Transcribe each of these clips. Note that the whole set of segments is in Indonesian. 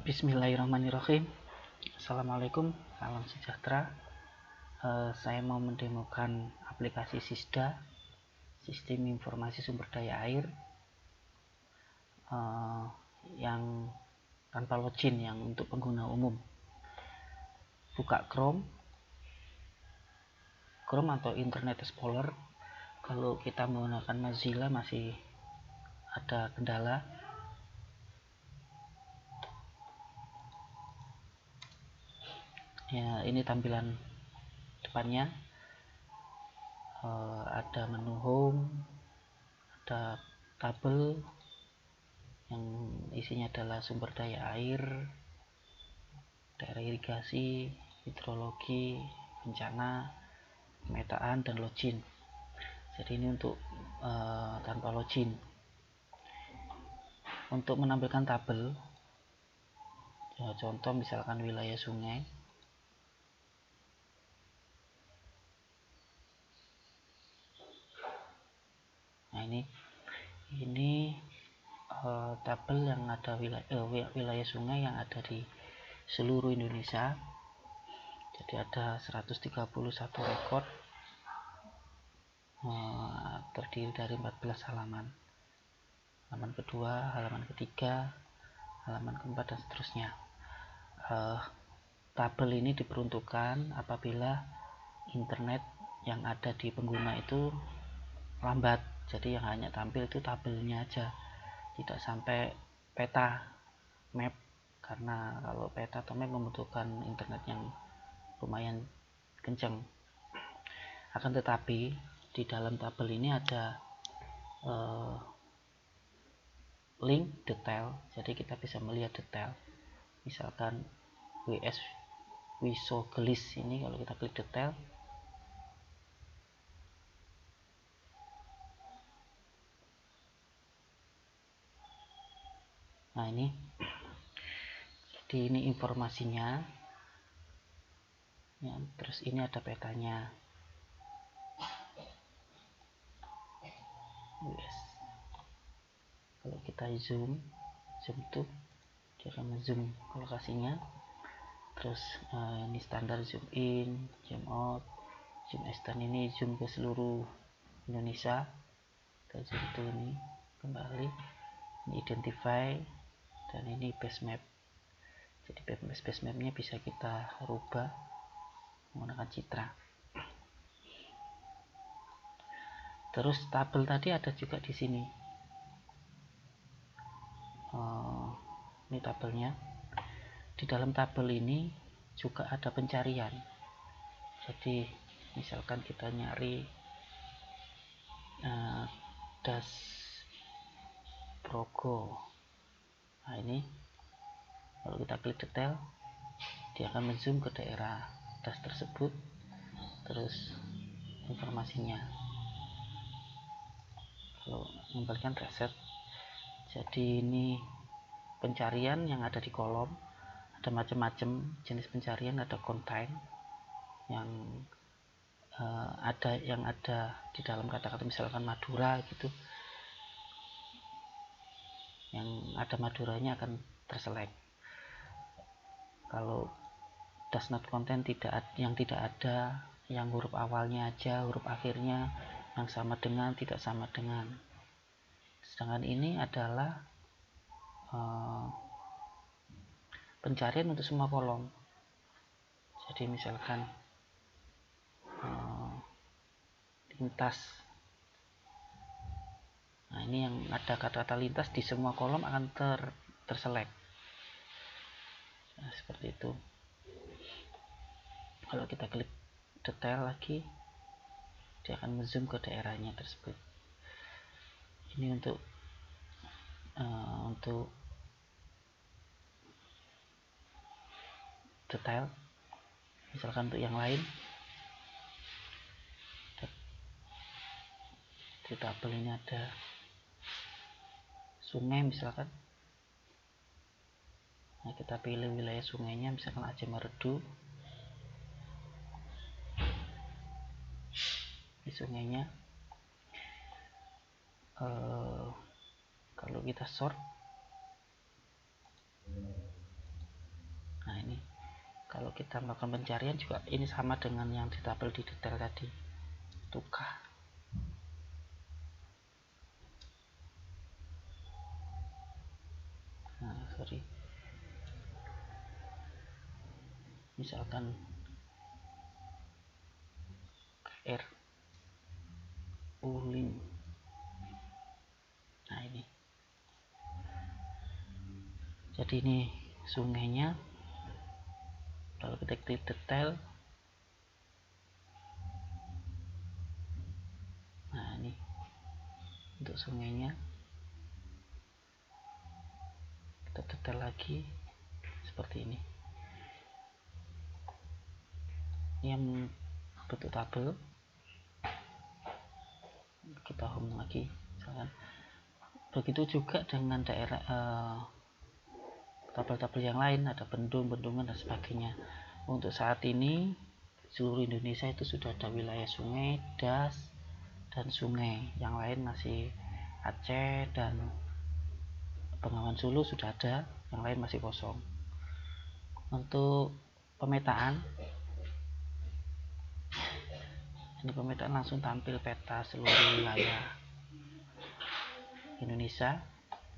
Bismillahirrahmanirrahim. Assalamualaikum, salam sejahtera. Saya mau mendemokan aplikasi SISDA, Sistem Informasi Sumber Daya Air, yang tanpa login, yang untuk pengguna umum. Buka Chrome atau Internet Explorer. Kalau kita menggunakan Mozilla masih ada kendala. Ya, ini tampilan depannya. Ada menu home, ada tabel yang isinya adalah sumber daya air, daerah irigasi, hidrologi, bencana, pemetaan, dan login. Jadi ini untuk tanpa login. Untuk menampilkan tabel, ya, contoh misalkan wilayah sungai. Nah, ini tabel yang ada wilayah sungai yang ada di seluruh Indonesia. Jadi ada 131 rekod, terdiri dari 14 halaman. Halaman kedua, halaman ketiga, halaman keempat, dan seterusnya. Tabel ini diperuntukkan apabila internet yang ada di pengguna itu lambat. Jadi yang hanya tampil itu tabelnya aja, tidak sampai peta map, karena kalau peta atau map membutuhkan internet yang lumayan kencang. Akan tetapi di dalam tabel ini ada link detail, jadi kita bisa melihat detail. Misalkan WS Wisogelis ini, kalau kita klik detail, nah ini, jadi ini informasinya ya, terus ini ada petanya. Yes. Kalau kita zoom tuh dia akan zoom lokasinya. Terus ini standar zoom in, zoom out, zoom extend, ini zoom ke seluruh Indonesia. Kita zoom tuh ini kembali, ini identify, dan ini base map. Jadi base mapnya bisa kita rubah menggunakan citra. Terus tabel tadi ada juga di sini. Ini tabelnya. Di dalam tabel ini juga ada pencarian. Jadi misalkan kita nyari das Progo. Nah ini, kalau kita klik detail, dia akan menzoom ke daerah das tersebut, terus informasinya. Kalau mengembalikan reset, jadi ini pencarian yang ada di kolom. Ada macam-macam jenis pencarian, ada content yang ada di dalam kata-kata, misalkan Madura gitu, yang ada Maduranya akan terselect. Kalau does not contain, yang tidak ada, yang huruf awalnya aja, huruf akhirnya yang sama dengan, tidak sama dengan. Sedangkan ini adalah pencarian untuk semua kolom. Jadi misalkan lintas, nah ini yang ada kata-kata lintas di semua kolom akan terselect. Nah, seperti itu. Kalau kita klik detail lagi, dia akan menzoom ke daerahnya tersebut. Ini untuk detail. Misalkan untuk yang lain, di tabel ini ada sungai misalkan. Nah, kita pilih wilayah sungainya, misalkan Aceh Merdu. Di sungainya, kalau kita sort, kalau kita melakukan pencarian juga ini sama dengan yang di tabel di detail tadi, tukar. Nah, sorry, misalkan R Ulin. Nah, ini jadi ini sungainya. Kalau kita klik detail, nah ini untuk sungainya, kita detail lagi seperti ini. Yang bentuk tabel, kita home lagi misalkan. Begitu juga dengan daerah tabel-tabel yang lain, ada bendung-bendungan dan sebagainya. Untuk saat ini seluruh Indonesia itu sudah ada wilayah sungai, das, dan sungai. Yang lain masih Aceh dan Bengawan Solo sudah ada, yang lain masih kosong. Untuk pemetaan, ini pemetaan langsung tampil peta seluruh wilayah Indonesia.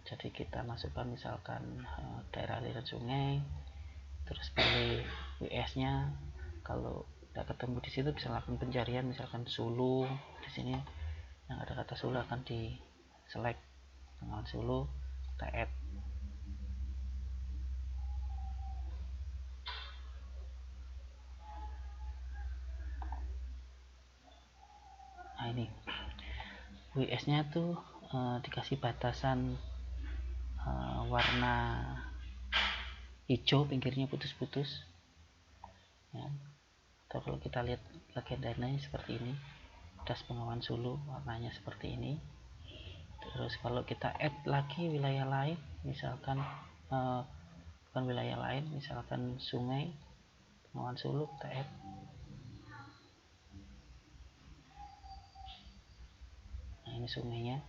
Jadi kita masukkan misalkan daerah aliran sungai, terus pilih WS-nya. Kalau tidak ketemu di situ bisa lakukan pencarian, misalkan Sulu. Di sini yang ada kata Sulu akan di select dengan Sulu, kita add. Nah, ini WS-nya tuh dikasih batasan warna hijau, pinggirnya putus-putus ya. Atau kalau kita lihat legendanya seperti ini, das Bengawan Solo warnanya seperti ini. Terus kalau kita add lagi wilayah lain, misalkan bukan wilayah lain, misalkan sungai Bengawan Solo, kita add. Nah, ini sungainya.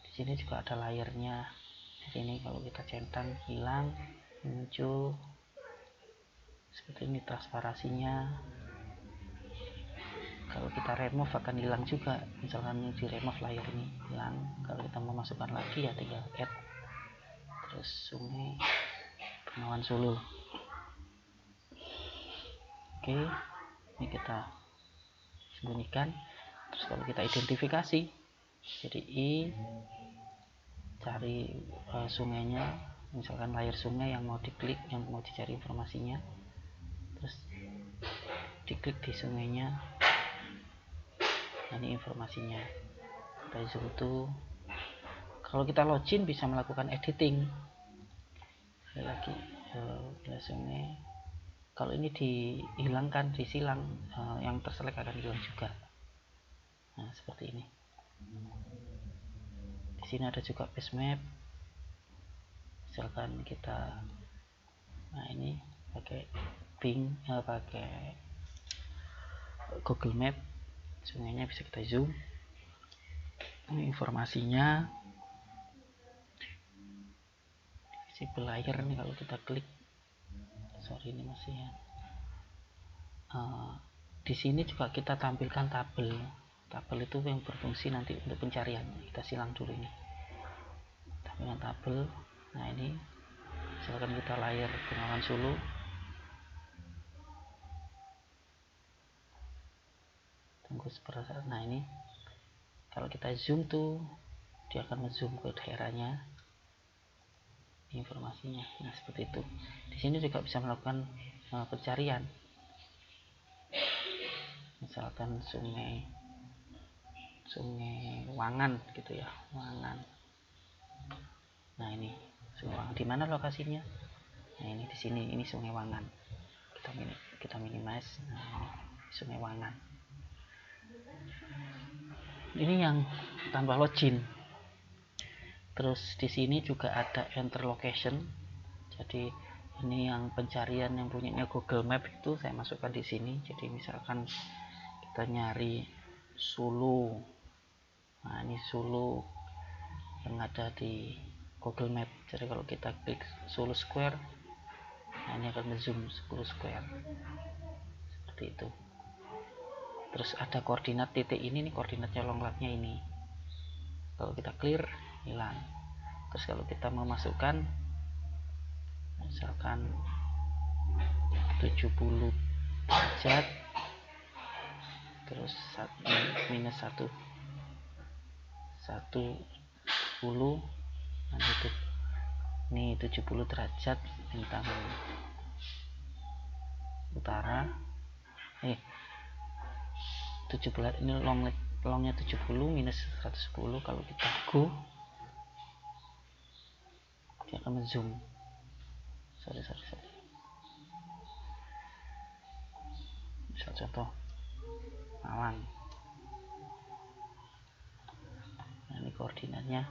Di sini juga ada layernya. Di sini kalau kita centang hilang, muncul seperti ini transparasinya. Kalau kita remove akan hilang juga, misalkan di remove layer ini hilang. Kalau kita mau masukkan lagi ya tinggal add. Terus sungai Bengawan Solo. Oke, ini kita sembunyikan. Terus kalau kita identifikasi, jadi I cari sungainya, misalkan layar sungai yang mau diklik, yang mau dicari informasinya, terus diklik di sungainya. Nah, ini informasinya. Kita zoom to. Kalau kita login bisa melakukan editing. Lagi sungai. Kalau ini dihilangkan, disilang, yang terselect akan hilang juga. Nah, seperti ini. Di sini ada juga base map. Misalkan kita, nah ini pakai Bing, pakai Google Map, sungainya bisa kita zoom. Ini informasinya. Si player nih kalau kita klik, sorry ini masih ya. Di sini juga kita tampilkan tabel. Tabel itu yang berfungsi nanti untuk pencarian. Kita silang dulu ini. Tampilan tabel. Nah, ini misalkan kita layar Bengawan Solo. Tunggu sebentar. Nah, ini kalau kita zoom tuh dia akan ngezoom ke daerahnya. Informasinya. Nah, seperti itu. Di sini juga bisa melakukan pencarian. Misalkan sungai Wangan gitu ya, Wangan. Nah, ini Sungai Wangan. Di mana lokasinya? Nah, ini di sini, ini Sungai Wangan. Kita minimize. Nah, ini Sungai Wangan. Ini yang tanpa login. Terus di sini juga ada enter location. Jadi ini yang pencarian yang punyanya Google Map itu saya masukkan di sini. Jadi misalkan kita nyari Solo. Nah, ini Solo yang ada di Google Map. Jadi kalau kita klik Solo Square, Nah, ini akan zoom 10 square seperti itu. Terus ada koordinat titik ini nih, koordinatnya long lightnya ini. Kalau kita clear, hilang. Terus kalau kita memasukkan misalkan 70 derajat, terus minus 1 10, nanti itu ini 70 derajat bintang utara, 17, ini longnya 70 minus 110. Kalau kita go, dia akan zoom. Sorry. Misal contoh Malang. Nah, ini koordinatnya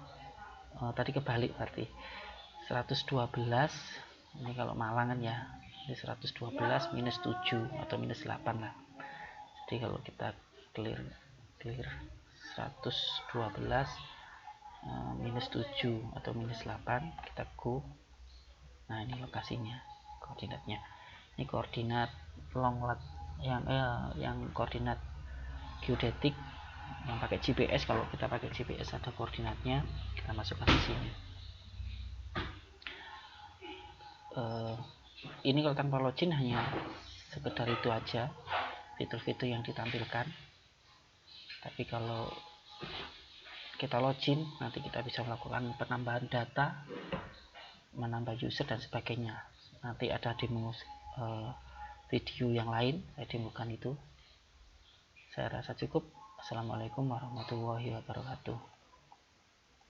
tadi kebalik, berarti 112. Ini kalau Malang kan ya, ini 112 minus 7 atau minus 8 lah. Jadi kalau kita clear 112 minus 7 atau minus 8, kita go. Nah, ini lokasinya, koordinatnya. Ini koordinat long light yang koordinat geodetik yang pakai GPS. Kalau kita pakai GPS ada koordinatnya, kita masukkan di sini. Ini kalau tanpa login hanya sekedar itu aja fitur-fitur yang ditampilkan. Tapi kalau kita login, nanti kita bisa melakukan penambahan data, menambah user dan sebagainya. Nanti ada demo video yang lain, saya demokan itu. Saya rasa cukup. Assalamualaikum warahmatullahi wabarakatuh.